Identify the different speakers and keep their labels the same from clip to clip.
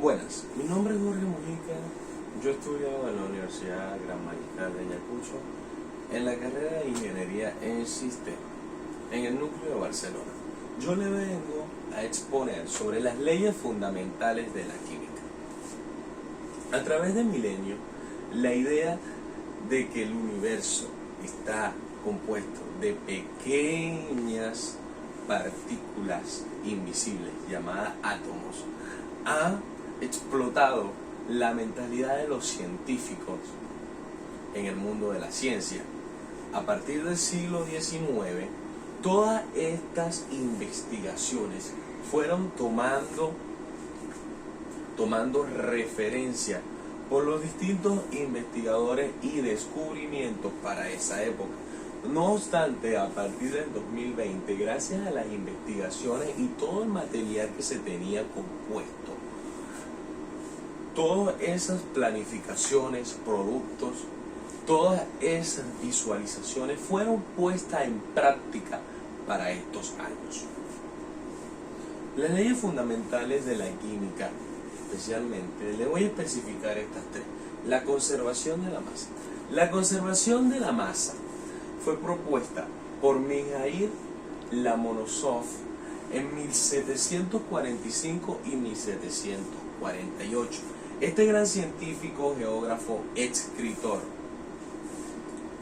Speaker 1: Buenas, mi nombre es Jorge Mujica. Yo he estudiado en la Universidad Gran Mariscal de Ayacucho en la carrera de Ingeniería en Sistemas, en el núcleo de Barcelona. Yo le vengo a exponer sobre las leyes fundamentales de la química. A través del milenio, la idea de que el universo está compuesto de pequeñas partículas invisibles llamadas átomos ha explotado la mentalidad de los científicos en el mundo de la ciencia. A partir del siglo XIX, todas estas investigaciones fueron tomando referencia por los distintos investigadores y descubrimientos para esa época. No obstante, a partir del 2020, gracias a las investigaciones y todo el material que se tenía compuesto, todas esas planificaciones, productos, todas esas visualizaciones fueron puestas en práctica para estos años. Las leyes fundamentales de la química, especialmente, le voy a especificar estas tres. La conservación de la masa. La conservación de la masa fue propuesta por Mikhail Lomonosov en 1745 y 1748. Este gran científico, geógrafo, escritor,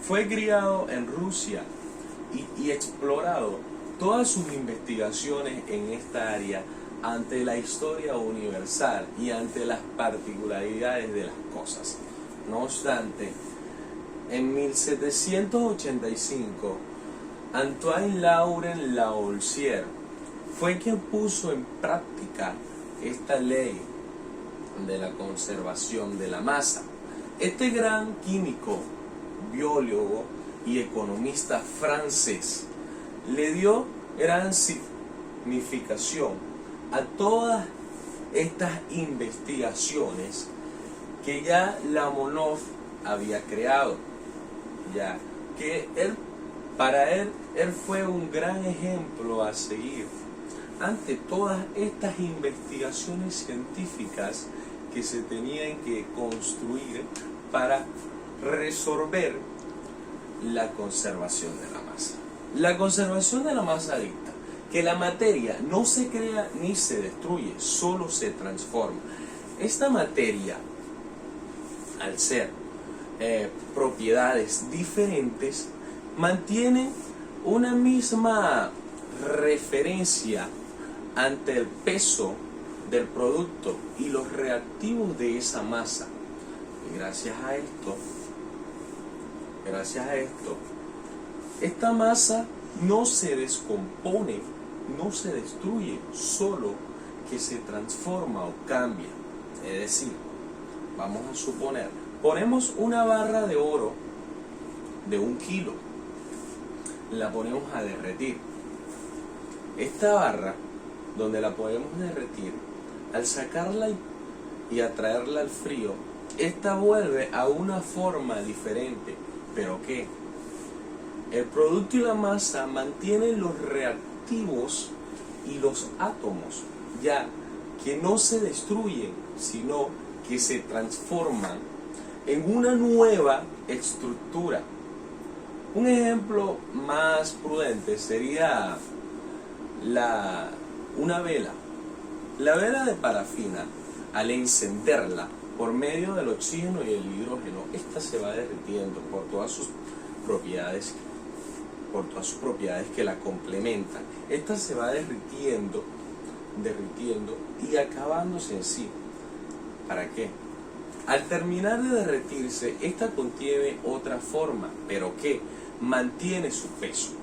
Speaker 1: fue criado en Rusia y explorado todas sus investigaciones en esta área ante la historia universal y ante las particularidades de las cosas. No obstante, en 1785, Antoine Laurent Lavoisier fue quien puso en práctica esta ley de la conservación de la masa. Este gran químico, biólogo y economista francés le dio gran significación a todas estas investigaciones que ya Lomonosov había creado, ya que para él fue un gran ejemplo a seguir ante todas estas investigaciones científicas que se tenían que construir para resolver la conservación de la masa. La conservación de la masa dicta que la materia no se crea ni se destruye, solo se transforma. Esta materia, al ser propiedades diferentes, mantiene una misma referencia ante el peso del producto y los reactivos de esa masa. Y gracias a esto, esta masa no se descompone, no se destruye, solo que se transforma o cambia. Es decir, vamos a suponer, ponemos una barra de oro de 1 kilo, la ponemos a derretir. Esta barra, donde la podemos derretir, al sacarla y atraerla al frío, esta vuelve a una forma diferente. ¿Pero qué? El producto y la masa mantienen los reactivos y los átomos, ya que no se destruyen, sino que se transforman en una nueva estructura. Un ejemplo más prudente sería una vela. La vela de parafina, al encenderla por medio del oxígeno y el hidrógeno, esta se va derritiendo por todas sus propiedades que la complementan. Esta se va derritiendo y acabándose en sí. ¿Para qué? Al terminar de derretirse, esta contiene otra forma, pero que mantiene su peso.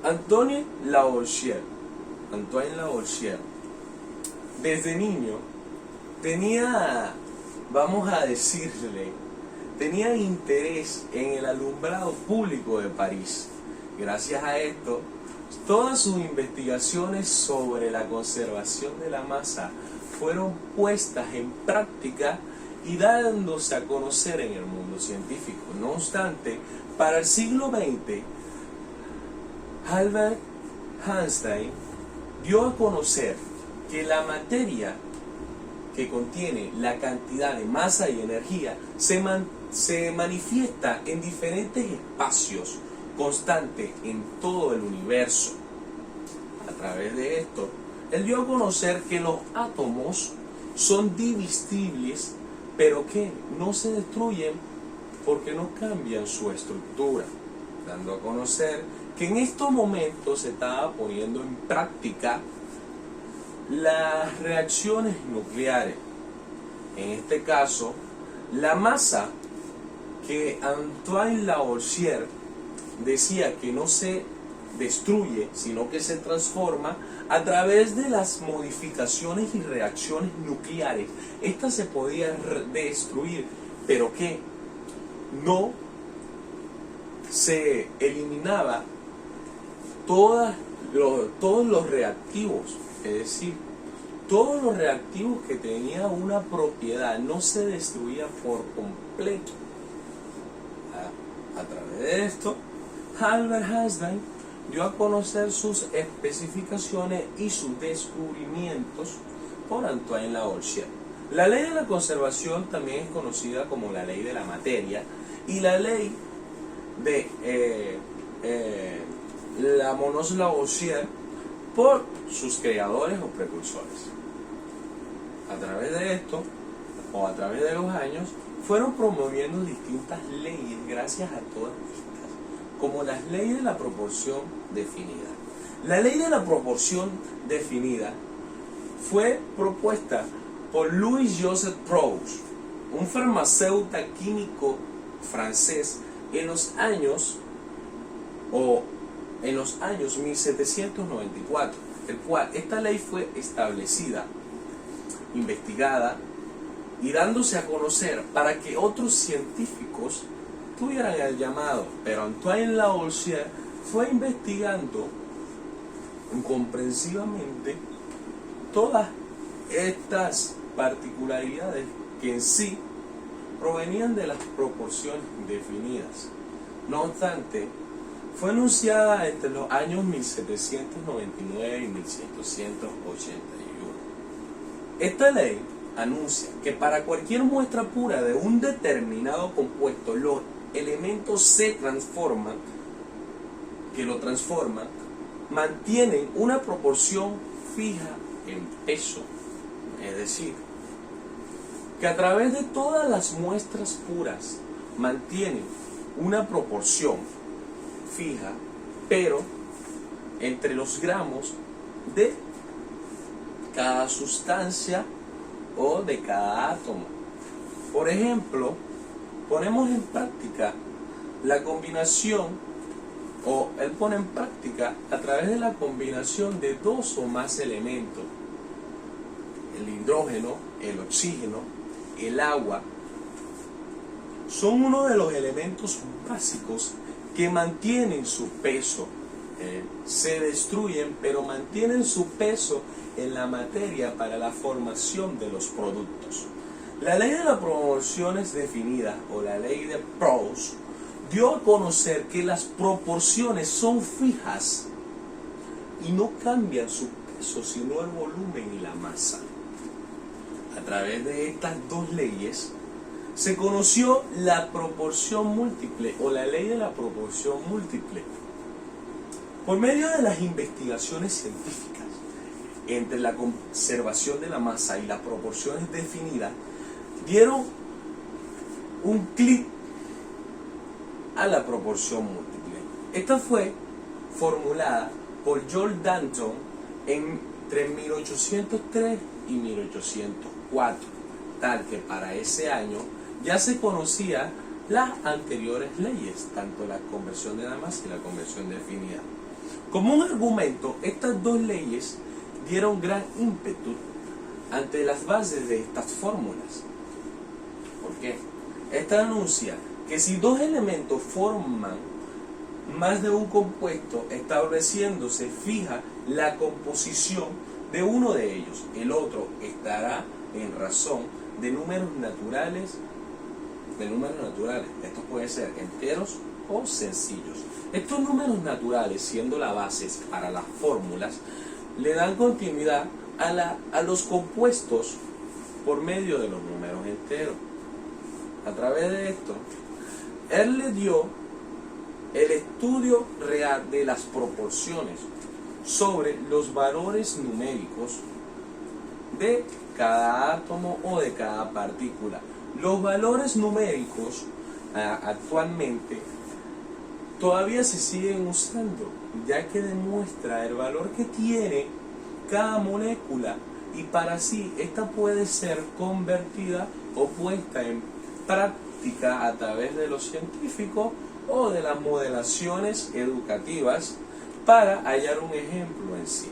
Speaker 1: Antoine Lavoisier, desde niño tenía interés en el alumbrado público de París. Gracias a esto, todas sus investigaciones sobre la conservación de la masa fueron puestas en práctica y dándose a conocer en el mundo científico. No obstante, para el siglo XX, Albert Einstein dio a conocer que la materia que contiene la cantidad de masa y energía se manifiesta en diferentes espacios constantes en todo el universo. A través de esto, él dio a conocer que los átomos son divisibles, pero que no se destruyen porque no cambian su estructura, dando a conocer que en estos momentos se estaba poniendo en práctica las reacciones nucleares. En este caso, la masa que Antoine Lavoisier decía que no se destruye, sino que se transforma a través de las modificaciones y reacciones nucleares. Esta se podía destruir, pero que no se eliminaba todos los reactivos, es decir, todos los reactivos que tenían una propiedad no se destruían por completo. A través de esto, Albert Einstein dio a conocer sus especificaciones y sus descubrimientos por Antoine Lavoisier. La ley de la conservación también es conocida como la ley de la materia y la ley de Lavoisier por sus creadores o precursores. A través de esto, o a través de los años, fueron promoviendo distintas leyes gracias a todas estas, como las leyes de la proporción definida. La ley de la proporción definida fue propuesta por Louis-Joseph Proust, un farmacéutico químico francés en los años 1794, el cual esta ley fue establecida, investigada y dándose a conocer para que otros científicos tuvieran el llamado. Pero Antoine Lavoisier fue investigando incomprensiblemente todas estas particularidades que en sí provenían de las proporciones definidas. No obstante, fue anunciada entre los años 1799 y 1781. Esta ley anuncia que para cualquier muestra pura de un determinado compuesto, los elementos se transforman, mantienen una proporción fija en peso. Es decir, que a través de todas las muestras puras mantienen una proporción fija, pero entre los gramos de cada sustancia o de cada átomo. Por ejemplo, ponemos en práctica la combinación, o él pone en práctica a través de la combinación de dos o más elementos: el hidrógeno, el oxígeno, el agua. Son uno de los elementos básicos que mantienen su peso. Se destruyen, pero mantienen su peso en la materia para la formación de los productos. La ley de las proporciones definidas, o la ley de Proust, dio a conocer que las proporciones son fijas y no cambian su peso, sino el volumen y la masa. A través de estas dos leyes se conoció la proporción múltiple, o la ley de la proporción múltiple. Por medio de las investigaciones científicas entre la conservación de la masa y las proporciones definidas, dieron un clic a la proporción múltiple. Esta fue formulada por George Danton entre 1803 y 1804, tal que para ese año ya se conocían las anteriores leyes, tanto la conversión de la masa y la conversión definida. Como un argumento, estas dos leyes dieron gran ímpetu ante las bases de estas fórmulas. ¿Por qué? Esta anuncia que si dos elementos forman más de un compuesto, estableciéndose fija la composición de uno de ellos, el otro estará en razón de números naturales. Estos pueden ser enteros o sencillos. Estos números naturales, siendo la base para las fórmulas, le dan continuidad a los compuestos por medio de los números enteros. A través de esto, él le dio el estudio real de las proporciones sobre los valores numéricos de cada átomo o de cada partícula. Los valores numéricos actualmente todavía se siguen usando, ya que demuestra el valor que tiene cada molécula y para sí esta puede ser convertida o puesta en práctica a través de los científicos o de las modelaciones educativas para hallar un ejemplo en sí.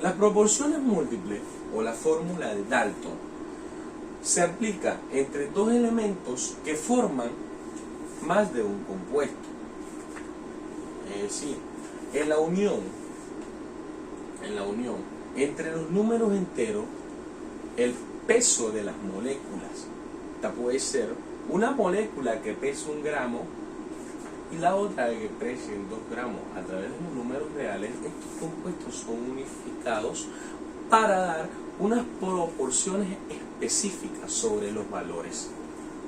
Speaker 1: Las proporciones múltiples o la fórmula de Dalton se aplica entre dos elementos que forman más de un compuesto. Es decir, en la unión entre los números enteros, el peso de las moléculas, esta puede ser una molécula que pesa 1 gramo y la otra que pesa 2 gramos. A través de los números reales, estos compuestos son unificados para dar unas proporciones específicas sobre los valores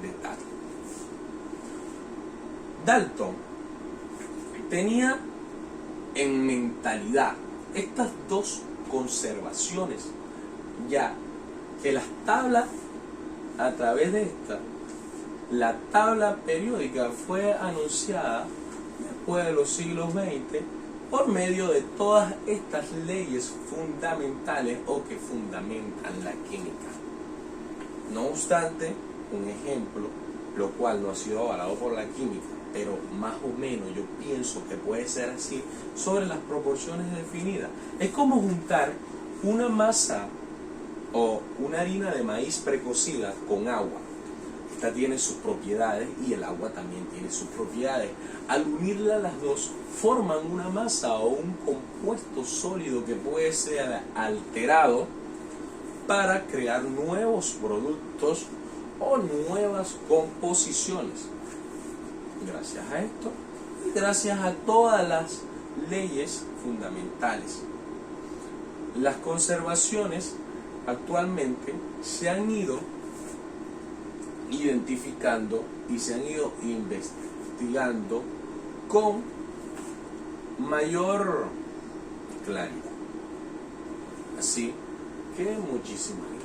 Speaker 1: de tal. Dalton tenía en mentalidad estas dos conservaciones, ya que las tablas, a través de esta, la tabla periódica fue anunciada después de los siglos XX por medio de todas estas leyes fundamentales o que fundamentan la química. No obstante, un ejemplo, lo cual no ha sido avalado por la química, pero más o menos yo pienso que puede ser así, sobre las proporciones definidas. Es como juntar una masa o una harina de maíz precocida con agua. Esta tiene sus propiedades y el agua también tiene sus propiedades. Al unirlas las dos, forman una masa o un compuesto sólido que puede ser alterado para crear nuevos productos o nuevas composiciones. Gracias a esto y gracias a todas las leyes fundamentales, las conservaciones actualmente se han ido identificando y se han ido investigando con mayor claridad. Así que muchísimas gracias.